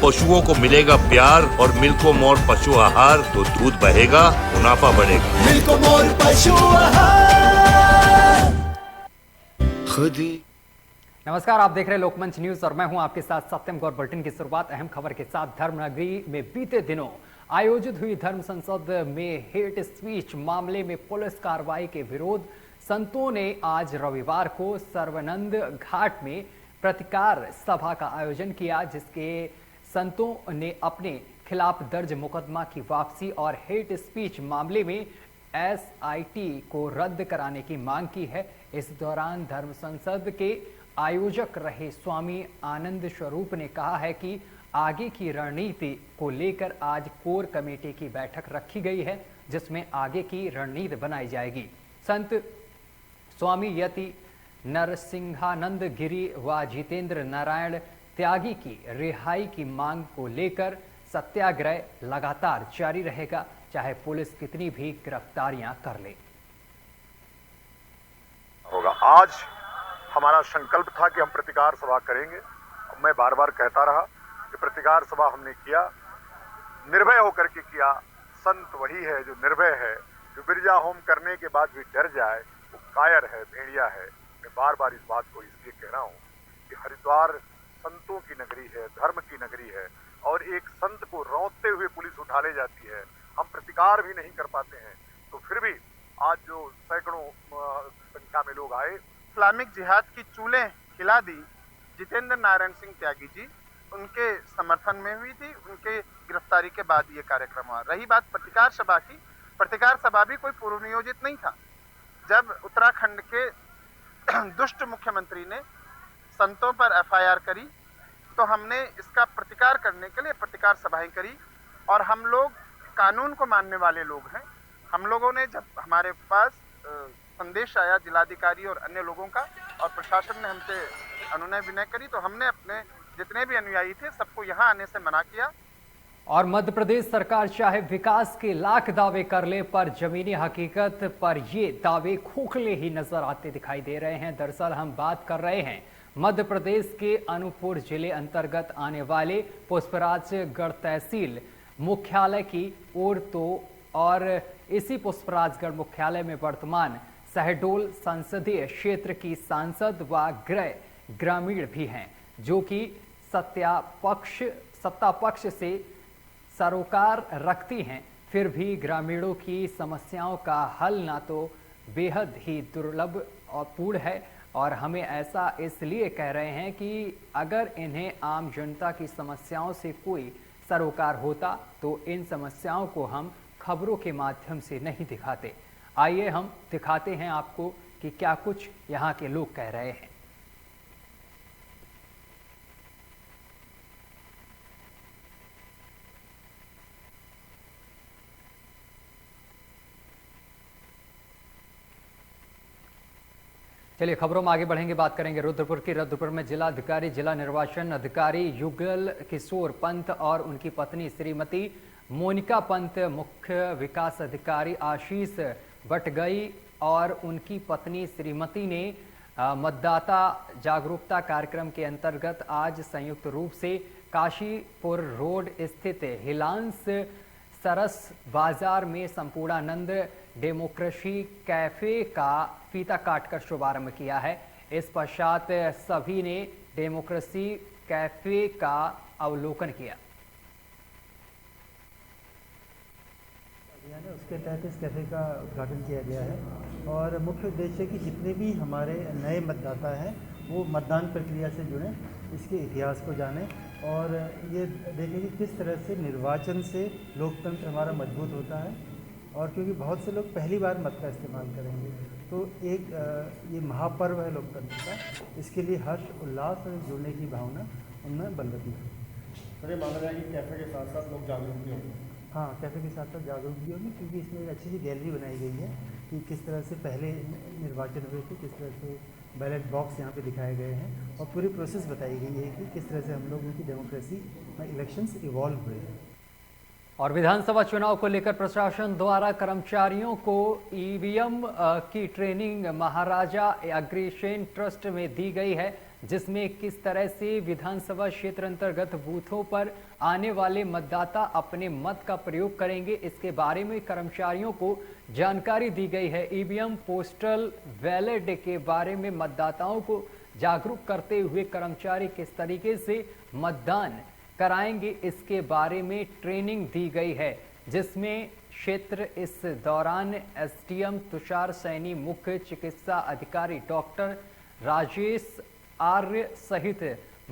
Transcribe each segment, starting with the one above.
पशुओं को मिलेगा प्यार और मिल्को मोर पशु आहार तो दूध बहेगा, मुनाफा बढ़ेगा। मिल्को मोर पशु आहार। खुद ही नमस्कार, आप देख रहे हैं लोकमंच न्यूज और मैं हूं आपके साथ सत्यम गौर। बुलेटिन की शुरुआत अहम खबर के साथ। धर्मनगरी में बीते दिनों आयोजित हुई धर्म संसद में हेट स्पीच मामले में पुलिस कार्रवाई के विरोध संतों ने आज रविवार को सर्वानंद घाट में प्रतिकार सभा का आयोजन किया, जिसके संतों ने अपने खिलाफ दर्ज मुकदमा की वापसी और हेट स्पीच मामले में एसआईटी को रद्द कराने की मांग की है। इस दौरान धर्म संसद के आयोजक रहे स्वामी आनंद स्वरूप ने कहा है कि आगे की रणनीति को लेकर आज कोर कमेटी की बैठक रखी गई है, जिसमें आगे की रणनीति बनाई जाएगी। संत स्वामी यति नरसिंहानंद गिरी व जितेंद्र नारायण त्यागी की रिहाई की मांग को लेकर सत्याग्रह लगातार जारी रहेगा, चाहे पुलिस कितनी भी गिरफ्तारियां कर ले। होगा। आज हमारा संकल्प था कि हम प्रतिकार सभा करेंगे। मैं बार बार कहता रहा कि प्रतिकार सभा हमने किया, निर्भय होकर के किया। संत वही है जो निर्भय है, जो बिरजा होम करने के बाद भी डर जाए, वो कायर है, भेड़िया है। मैं बार बार इस बात को इसलिए कह रहा हूँ कि हरिद्वार संतों की नगरी है, धर्म की नगरी है, और एक संत को रौंदते हुए पुलिस उठा ले जाती है, हम प्रतिकार भी नहीं कर पाते हैं। तो फिर भी आज जो सैकड़ों संख्या में लोग आए, इस्लामिक जिहाद की चूलें खिला दी जितेंद्र नारायण सिंह त्यागी जी, उनके समर्थन में हुई थी। उनके गिरफ्तारी के बाद ये कार्यक्रम हुआ। रही बात प्रतिकार सभा की, प्रतिकार सभा भी कोई पूर्व नियोजित नहीं था। जब उत्तराखंड के दुष्ट मुख्यमंत्री ने संतों पर एफआईआर करी तो हमने इसका प्रतिकार करने के लिए प्रतिकार सभाएं करी। और हम लोग कानून को मानने वाले लोग हैं। हम लोगों ने, जब हमारे पास संदेश आया जिलाधिकारी और अन्य लोगों का और प्रशासन ने हमसे अनुनय विनय करी, तो हमने अपने जितने भी अनुयायी थे सबको यहाँ आने से मना किया। और मध्य प्रदेश सरकार चाहे विकास के लाख दावे कर ले, पर जमीनी हकीकत पर ये दावे खोखले ही नजर आते दिखाई दे रहे हैं। दरअसल हम बात कर रहे हैं मध्य प्रदेश के अनूपपुर जिले अंतर्गत आने वाले पुष्पराजगढ़ तहसील मुख्यालय की ओर तो, और इसी पुष्पराजगढ़ मुख्यालय में वर्तमान शहडोल संसदीय क्षेत्र की सांसद व गृह ग्रामीण भी हैं, जो कि सत्ता पक्ष से सरोकार रखती हैं। फिर भी ग्रामीणों की समस्याओं का हल ना तो बेहद ही दुर्लभ और पूर्ण है, और हमें ऐसा इसलिए कह रहे हैं कि अगर इन्हें आम जनता की समस्याओं से कोई सरोकार होता तो इन समस्याओं को हम खबरों के माध्यम से नहीं दिखाते। आइए हम दिखाते हैं आपको कि क्या कुछ यहाँ के लोग कह रहे हैं। चलिए खबरों में आगे बढ़ेंगे, बात करेंगे रुद्रपुर की। रुद्रपुर में जिला अधिकारी, जिला निर्वाचन अधिकारी युगल किशोर पंत और उनकी पत्नी श्रीमती मोनिका पंत, मुख्य विकास अधिकारी आशीष बटगई और उनकी पत्नी श्रीमती ने मतदाता जागरूकता कार्यक्रम के अंतर्गत आज संयुक्त रूप से काशीपुर रोड स्थित हिलांस सरस बाजार में संपूर्णानंद डेमोक्रेसी कैफे का फीता काटकर शुभारंभ किया है। इस पश्चात सभी ने डेमोक्रेसी कैफे का अवलोकन किया। उसके तहत इस कैफ़े का उद्घाटन किया गया है और मुख्य उद्देश्य कि जितने भी हमारे नए मतदाता हैं वो मतदान प्रक्रिया से जुड़ें, इसके इतिहास को जानें और ये देखें कि किस तरह से निर्वाचन से लोकतंत्र हमारा मजबूत होता है। और क्योंकि बहुत से लोग पहली बार मत का इस्तेमाल करेंगे, तो एक ये महापर्व है लोकतंत्र का, इसके लिए हर्ष उल्लास और जुड़ने की भावना उनमें बन रही है। तो ये माना जाए कि कैफ़े के साथ साथ लोग जागरूक भी होंगे। हाँ, कैफ़े के साथ साथ जागरूक भी होंगे, क्योंकि इसमें एक अच्छी सी गैलरी बनाई गई है कि किस तरह से पहले निर्वाचन हुए थे, किस तरह से बैलेट बॉक्स यहाँ पे दिखाए गए हैं और पूरी प्रोसेस बताई गई है कि किस तरह से हम लोगों की डेमोक्रेसी इलेक्शंस इवॉल्व हुए हैं। और विधानसभा चुनाव को लेकर प्रशासन द्वारा कर्मचारियों को ईवीएम की ट्रेनिंग महाराजा अग्रसेन ट्रस्ट में दी गई है, जिसमें किस तरह से विधानसभा क्षेत्र अंतर्गत बूथों पर आने वाले मतदाता अपने मत का प्रयोग करेंगे, इसके बारे में कर्मचारियों को जानकारी दी गई है। ईवीएम पोस्टल बैलेट के बारे में मतदाताओं को जागरूक करते हुए कर्मचारी किस तरीके से मतदान कराएंगे, इसके बारे में ट्रेनिंग दी गई है, जिसमें क्षेत्र इस दौरान एसडीएम तुषार सैनी, मुख्य चिकित्सा अधिकारी डॉक्टर राजेश आर्य सहित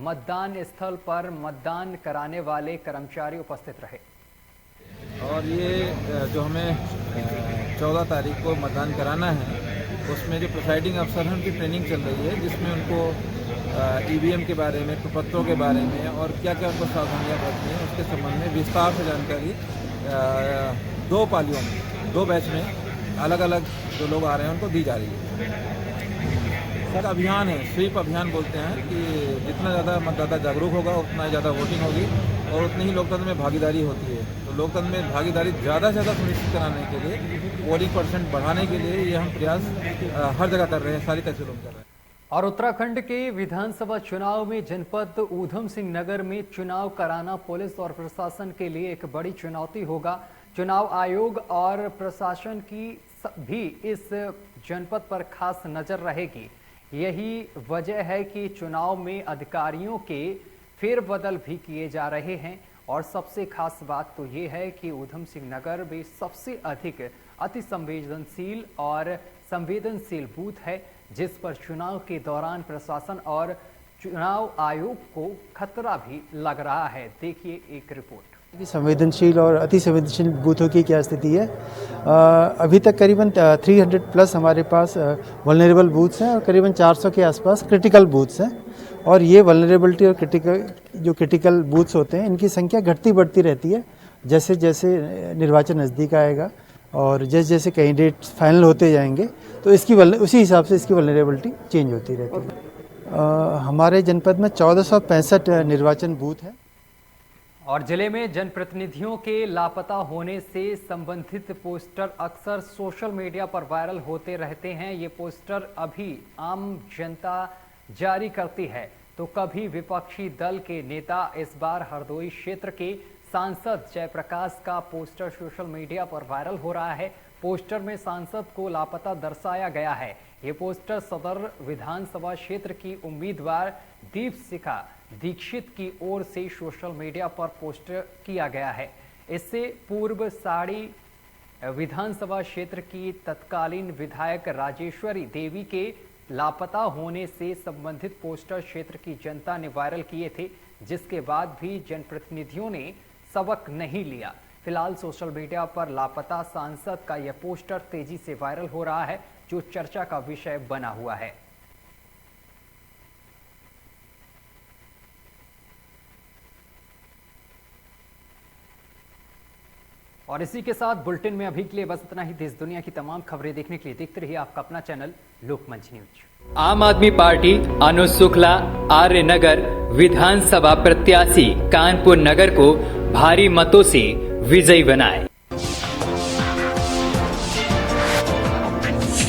मतदान स्थल पर मतदान कराने वाले कर्मचारी उपस्थित रहे। और ये जो हमें 14 तारीख को मतदान कराना है, उसमें जो प्रिसाइडिंग अफसर हैं उनकी ट्रेनिंग चल रही है, जिसमें उनको ईवीएम के बारे में, प्रपत्रों के बारे में और क्या क्या उनको सावधानियाँ बरतनी है उसके संबंध में विस्तार से जानकारी 2 पालियों में, 2 बैच में अलग अलग जो लोग आ रहे हैं उनको दी जा रही है। एक अभियान है, स्वीप अभियान बोलते हैं, कि जितना ज़्यादा मतदाता जागरूक होगा उतना ही ज़्यादा वोटिंग होगी और उतनी ही लोकतंत्र में भागीदारी होती है। तो लोकतंत्र में भागीदारी ज़्यादा से ज़्यादा सुनिश्चित कराने के लिए, वोटिंग % बढ़ाने के लिए ये हम प्रयास हर जगह कर रहे हैं, सारी तहसीलों में कर रहे हैं। और उत्तराखंड के विधानसभा चुनाव में जनपद ऊधम सिंह नगर में चुनाव कराना पुलिस और प्रशासन के लिए एक बड़ी चुनौती होगा। चुनाव आयोग और प्रशासन की भी इस जनपद पर खास नजर रहेगी। यही वजह है कि चुनाव में अधिकारियों के फेरबदल भी किए जा रहे हैं और सबसे खास बात तो ये है कि ऊधम सिंह नगर में सबसे अधिक अति संवेदनशील और संवेदनशील बूथ है, जिस पर चुनाव के दौरान प्रशासन और चुनाव आयोग को खतरा भी लग रहा है। देखिए एक रिपोर्ट। संवेदनशील और अति संवेदनशील बूथों की क्या स्थिति है। अभी तक करीबन 300+ हमारे पास वल्नरेबल बूथ्स हैं और करीबन 400 के आसपास क्रिटिकल बूथ्स हैं। और ये वल्नरेबिलिटी और क्रिटिकल बूथ्स होते हैं, इनकी संख्या घटती बढ़ती रहती है जैसे जैसे निर्वाचन नज़दीक आएगा और जैसे जैसे कैंडिडेट फाइनल होते जाएंगे, तो इसकी उसी हिसाब से इसकी वल्नरेबिलिटी चेंज होती रहती है। हमारे जनपद में 1465 निर्वाचन बूथ हैं। और जिले में जनप्रतिनिधियों के लापता होने से संबंधित पोस्टर अक्सर सोशल मीडिया पर वायरल होते रहते हैं। ये पोस्टर अभी आम जनता जारी करती है, तो कभी विपक्षी दल के नेता, इस बार हरदोई क्षेत्र के सांसद जयप्रकाश का पोस्टर सोशल मीडिया पर वायरल हो रहा है। पोस्टर में सांसद को लापता दर्शाया गया है। ये पोस्टर सदर विधानसभा क्षेत्र की उम्मीदवार दीपशिखा दीक्षित की ओर से सोशल मीडिया पर पोस्ट किया गया है। इससे पूर्व साड़ी विधानसभा क्षेत्र की तत्कालीन विधायक राजेश्वरी देवी के लापता होने से संबंधित पोस्टर क्षेत्र की जनता ने वायरल किए थे, जिसके बाद भी जनप्रतिनिधियों ने सबक नहीं लिया। फिलहाल सोशल मीडिया पर लापता सांसद का यह पोस्टर तेजी से वायरल हो रहा है, जो चर्चा का विषय बना हुआ है। और इसी के साथ बुलेटिन में अभी के लिए बस इतना ही। देश दुनिया की तमाम खबरें देखने के लिए देखते रहिए आपका अपना चैनल लोकमंच न्यूज। आम आदमी पार्टी अनुज शुक्ला आर्य नगर विधानसभा प्रत्याशी कानपुर नगर को भारी मतों से विजयी बनाए।